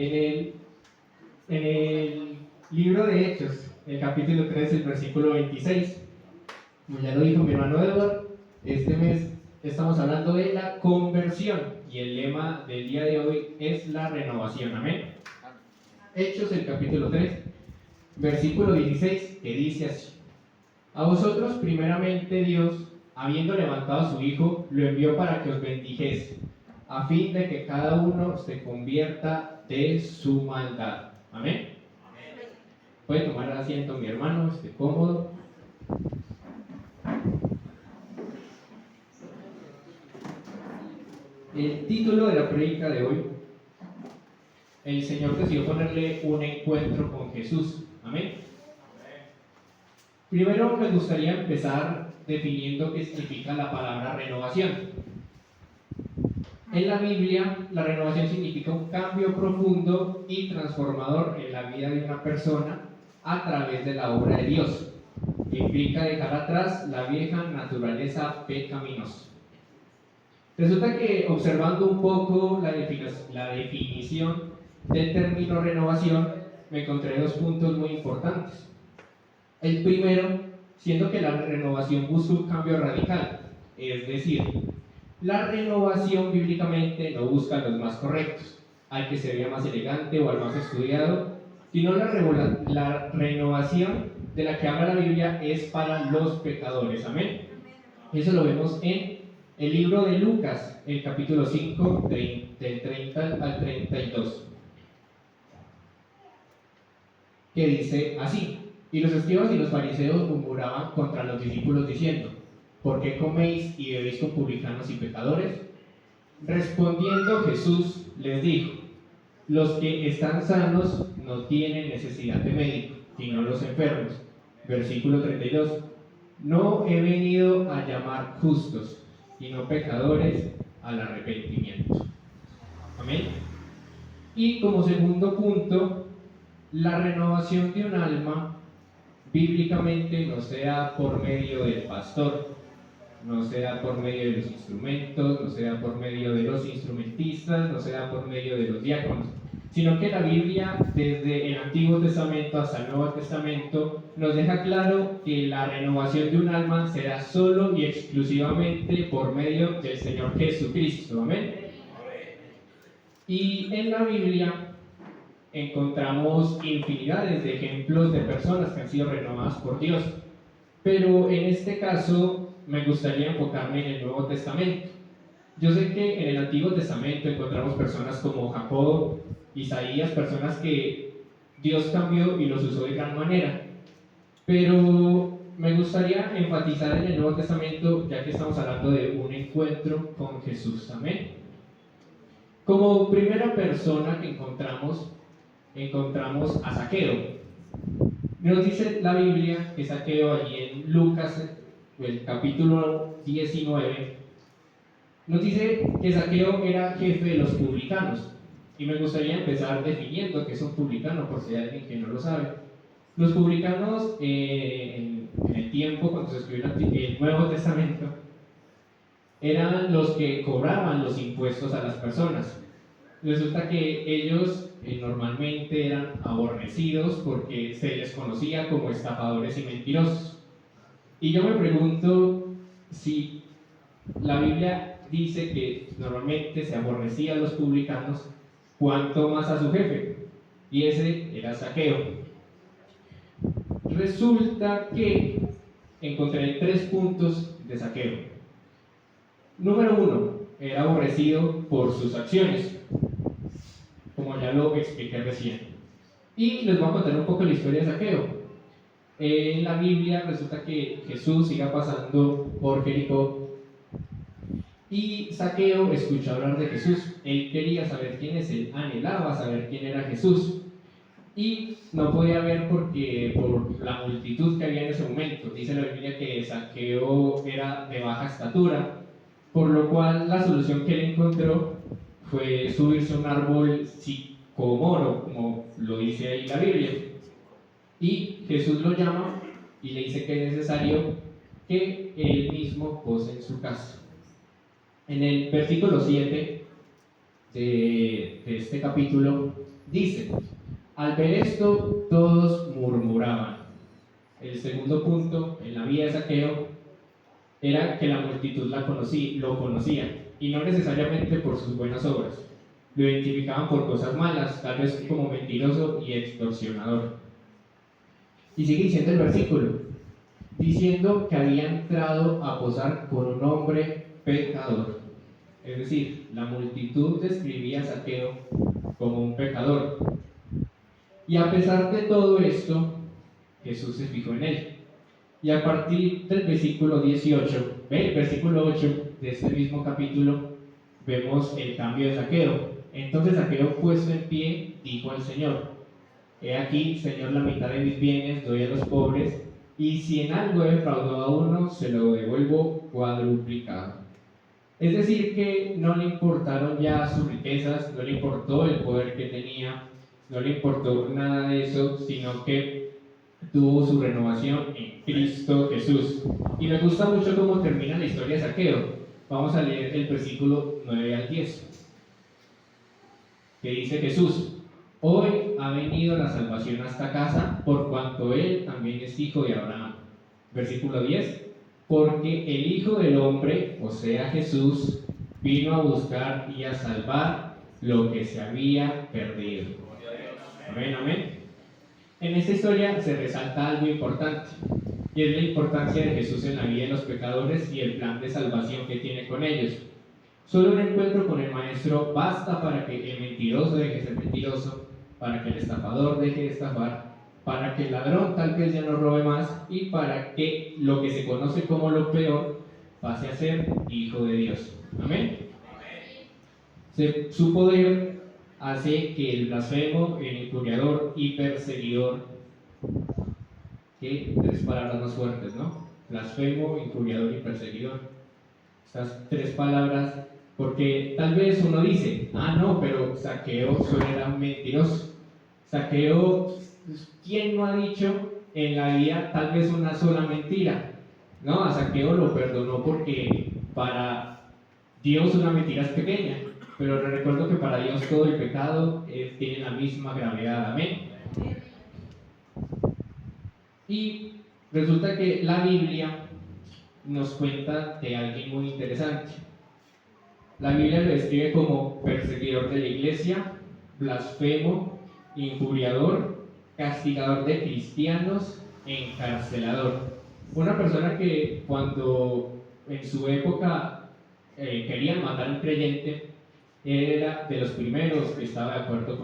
En el libro de Hechos, el capítulo 3, el versículo 26, como ya lo dijo mi hermano Edward, este mes estamos hablando de la conversión y el lema del día de hoy es la renovación. Amén. Hechos, el capítulo 3, versículo 16, que dice así: a vosotros primeramente Dios, habiendo levantado a su Hijo, lo envió para que os bendijese, a fin de que cada uno se convierta de su maldad. Amén. Puede tomar asiento mi hermano, esté cómodo. El título de la prédica de hoy, el Señor decidió ponerle un encuentro con Jesús. Amén. Primero me gustaría empezar definiendo qué significa la palabra renovación. En la Biblia, la renovación significa un cambio profundo y transformador en la vida de una persona a través de la obra de Dios. Implica dejar atrás la vieja naturaleza pecaminosa. Resulta que observando un poco la definición del término renovación, me encontré dos puntos muy importantes. El primero, siendo que la renovación busca un cambio radical, es decir, la renovación bíblicamente no busca a los más correctos, al que se vea más elegante o al más estudiado, sino la renovación de la que habla la Biblia es para los pecadores. Amén. Eso lo vemos en el libro de Lucas, el capítulo 5, del 30 al 32, que dice así: y los escribas y los fariseos murmuraban contra los discípulos diciendo: ¿por qué coméis y bebéis con publicanos y pecadores? Respondiendo Jesús les dijo: los que están sanos no tienen necesidad de médico, sino los enfermos. Versículo 32: no he venido a llamar justos, sino pecadores al arrepentimiento. Amén. Y como segundo punto, la renovación de un alma bíblicamente no sea por medio del pastor, no sea por medio de los instrumentos, no sea por medio de los instrumentistas, no sea por medio de los diáconos, sino que la Biblia, desde el Antiguo Testamento hasta el Nuevo Testamento, nos deja claro que la renovación de un alma será solo y exclusivamente por medio del Señor Jesucristo. Amén. Y en la Biblia encontramos infinidades de ejemplos de personas que han sido renovadas por Dios, pero en este caso me gustaría enfocarme en el Nuevo Testamento. Yo sé que en el Antiguo Testamento encontramos personas como Jacob, Isaías, personas que Dios cambió y los usó de gran manera, pero me gustaría enfatizar en el Nuevo Testamento, ya que estamos hablando de un encuentro con Jesús. Amén. Como primera persona que encontramos a Zaqueo. Nos dice la Biblia que Zaqueo, allí en Lucas, el capítulo 19, nos dice que Zaqueo era jefe de los publicanos. Y me gustaría empezar definiendo qué es un publicano, por si hay alguien que no lo sabe. Los publicanos, en el tiempo cuando se escribió el Nuevo Testamento, eran los que cobraban los impuestos a las personas. Resulta que ellos normalmente eran aborrecidos porque se les conocía como estafadores y mentirosos. Y yo me pregunto, si la Biblia dice que normalmente se aborrecía a los publicanos, ¿cuánto más a su jefe? Y ese era Zaqueo. Resulta que encontré 3 puntos de Zaqueo. Número 1, era aborrecido por sus acciones, como ya lo expliqué recién. Y les voy a contar un poco la historia de Zaqueo. En la Biblia resulta que Jesús iba pasando por Jericó y Zaqueo escuchó hablar de Jesús. Él quería saber quién es, él anhelaba saber quién era Jesús. Y no podía ver porque por la multitud que había en ese momento. Dice la Biblia que Zaqueo era de baja estatura, por lo cual la solución que él encontró fue subirse a un árbol sicomoro, como lo dice ahí la Biblia. Y Jesús lo llama y le dice que es necesario que él mismo pose en su casa. En el versículo 7 de este capítulo Dice, al ver esto, todos murmuraban. El segundo punto en la vida de Zaqueo era que la multitud lo conocía, y no necesariamente por sus buenas obras. Lo identificaban por cosas malas, tal vez como mentiroso y extorsionador. Y sigue diciendo el versículo, diciendo que había entrado a posar con un hombre pecador. Es decir, la multitud describía a Zaqueo como un pecador. Y a pesar de todo esto, Jesús se fijó en él. Y a partir del versículo 18, el versículo 8 de este mismo capítulo, vemos el cambio de Zaqueo. Entonces Zaqueo, puesto en pie, dijo al Señor, he aquí, Señor, la mitad de mis bienes doy a los pobres, y si en algo he defraudado a uno, se lo devuelvo cuadruplicado. Es decir, que no le importaron ya sus riquezas, no le importó el poder que tenía, no le importó nada de eso, sino que tuvo su renovación en Cristo Jesús. Y me gusta mucho cómo termina la historia de Zaqueo. Vamos a leer el versículo 9 al 10, que dice Jesús, hoy ha venido la salvación a esta casa, por cuanto él también es hijo de Abraham. Versículo 10, porque el Hijo del Hombre, o sea Jesús, vino a buscar y a salvar lo que se había perdido. Amén, amén. En esta historia se resalta algo importante, y es la importancia de Jesús en la vida de los pecadores y el plan de salvación que tiene con ellos. Solo un encuentro con el Maestro basta para que el mentiroso deje de ser mentiroso, para que el estafador deje de estafar, para que el ladrón tal vez ya no robe más y para que lo que se conoce como lo peor pase a ser hijo de Dios. Amén. Su poder hace que el blasfemo, el injuriador y perseguidor, que tres palabras más fuertes, ¿no? Blasfemo, injuriador y perseguidor. Estas tres palabras, porque tal vez uno dice, ah, no, pero Zaqueo solo era un mentiroso. Zaqueo, ¿quién no ha dicho en la vida tal vez una sola mentira? No, a Zaqueo lo perdonó porque para Dios una mentira es pequeña, pero le recuerdo que para Dios todo el pecado tiene la misma gravedad. Amén. Y resulta que la Biblia nos cuenta de alguien muy interesante. La Biblia lo describe como perseguidor de la iglesia, blasfemo, injuriador, castigador de cristianos, encarcelador. Una persona que cuando en su época querían matar a un creyente, él era de los primeros que estaba de acuerdo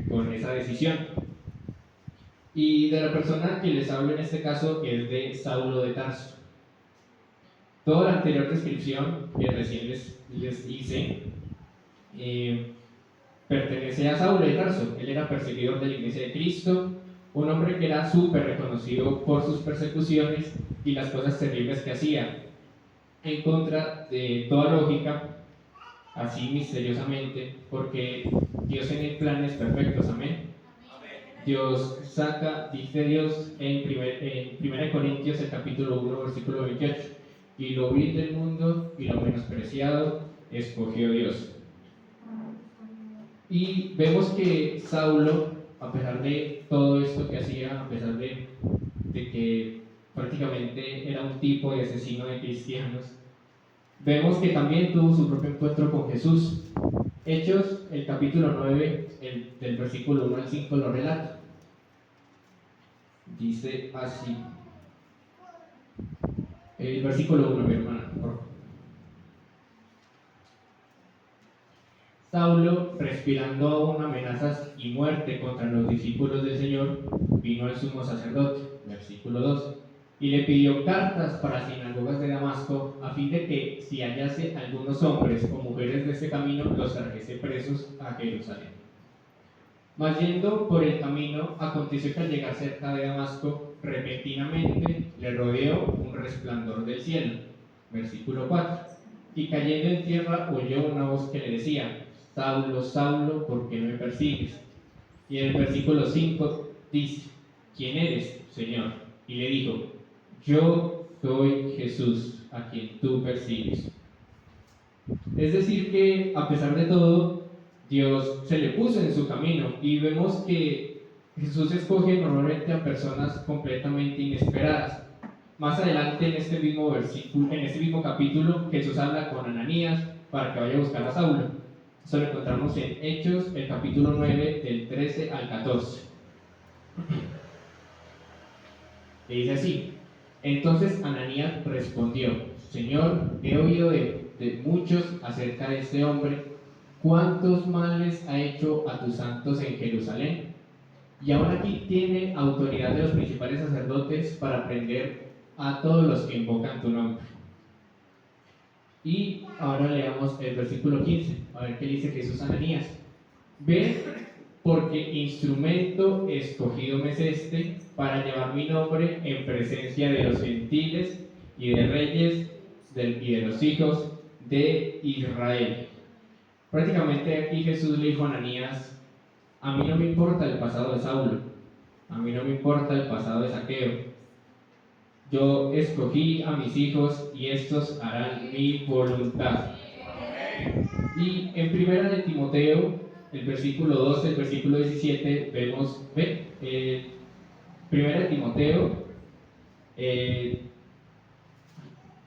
con esa decisión. Y de la persona que les hablo en este caso es de Saulo de Tarso. Toda la anterior descripción que recién les hice pertenece a Saulo de Tarso. Él era perseguidor de la iglesia de Cristo, un hombre que era súper reconocido por sus persecuciones y las cosas terribles que hacía, en contra de toda lógica, así misteriosamente, porque Dios tiene planes perfectos. Amén. Dios dice Dios en 1 Corintios el capítulo 1 versículo 28, y lo vil del mundo y lo menospreciado escogió Dios. Y vemos que Saulo, a pesar de todo esto que hacía, a pesar de que prácticamente era un tipo de asesino de cristianos, vemos que también tuvo su propio encuentro con Jesús. Hechos, el capítulo 9, del versículo 1 al 5 lo relata. Dice así. El versículo 1, mi hermana, por favor. Saulo, respirando aún amenazas y muerte contra los discípulos del Señor, vino al sumo sacerdote, versículo 2, y le pidió cartas para sinagogas de Damasco, a fin de que, si hallase algunos hombres o mujeres de este camino, los trajese presos a Jerusalén. Mas yendo por el camino, aconteció que al llegar cerca de Damasco, repentinamente le rodeó un resplandor del cielo, versículo 4, y cayendo en tierra oyó una voz que le decía, Saulo, Saulo, ¿por qué me persigues? Y en el versículo 5 dice, ¿quién eres, Señor? Y le dijo, yo soy Jesús, a quien tú persigues. Es decir que, a pesar de todo, Dios se le puso en su camino y vemos que Jesús escoge normalmente a personas completamente inesperadas. Más adelante en este mismo versículo, en este mismo capítulo, Jesús habla con Ananías para que vaya a buscar a Saulo. Esto lo encontramos en Hechos, el capítulo 9, del 13 al 14. Le dice así: entonces Ananías respondió: Señor, he oído de muchos acerca de este hombre, cuántos males ha hecho a tus santos en Jerusalén, y aún aquí tiene autoridad de los principales sacerdotes para prender a todos los que invocan tu nombre. Y ahora leamos el versículo 15, a ver qué dice Jesús a Ananías. Ven, porque instrumento escogido me es este para llevar mi nombre en presencia de los gentiles y de reyes y de los hijos de Israel. Prácticamente aquí Jesús le dijo a Ananías: a mí no me importa el pasado de Saulo, a mí no me importa el pasado de Zaqueo. Yo escogí a mis hijos y estos harán mi voluntad. Y en primera de Timoteo, el versículo 12, el versículo 17, vemos, primera de Timoteo, en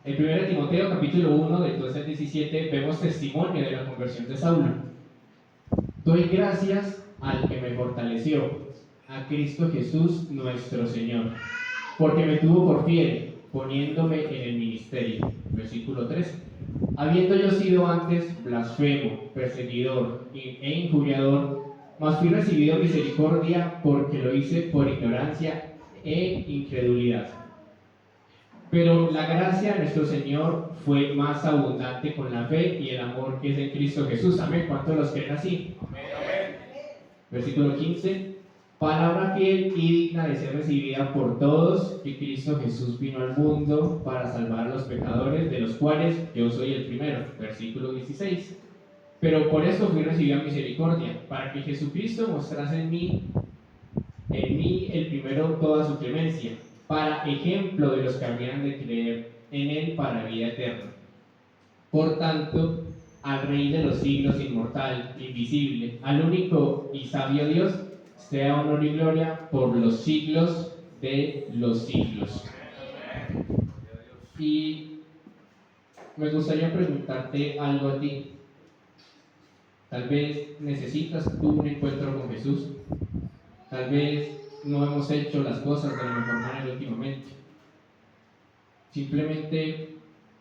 primera de Timoteo, capítulo 1, del 12 al 17, vemos testimonio de la conversión de Saulo. Doy gracias al que me fortaleció, a Cristo Jesús nuestro Señor, porque me tuvo por fiel, poniéndome en el ministerio. Versículo 13. Habiendo yo sido antes blasfemo, perseguidor e injuriador, mas fui recibido misericordia porque lo hice por ignorancia e incredulidad. Pero la gracia de nuestro Señor fue más abundante con la fe y el amor que es en Cristo Jesús. Amén. ¿Cuántos los creen así? Amén. Versículo 15. Palabra fiel y digna de ser recibida por todos, que Cristo Jesús vino al mundo para salvar a los pecadores, de los cuales yo soy el primero. Versículo 16. Pero por esto fui recibida misericordia, para que Jesucristo mostrase en mí el primero toda su clemencia, para ejemplo de los que habrían de creer en él para vida eterna. Por tanto, al Rey de los siglos, inmortal, invisible, al único y sabio Dios, sea honor y gloria por los siglos de los siglos. Y me gustaría preguntarte algo a ti. Tal vez necesitas tú un encuentro con Jesús. Tal vez no hemos hecho las cosas de la mejor manera últimamente. Simplemente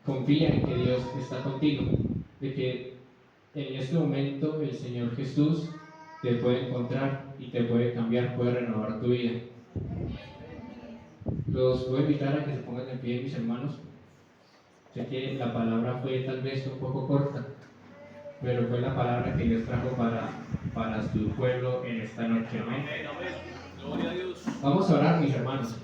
confía en que Dios está contigo, de que en este momento el Señor Jesús te puede encontrar y te puede cambiar, puede renovar tu vida. Los voy a invitar a que se pongan de pie, mis hermanos. Sé que la palabra fue tal vez un poco corta, pero fue la palabra que Dios trajo para su pueblo en esta noche. Amén. Gloria a Dios. Vamos a orar, mis hermanos.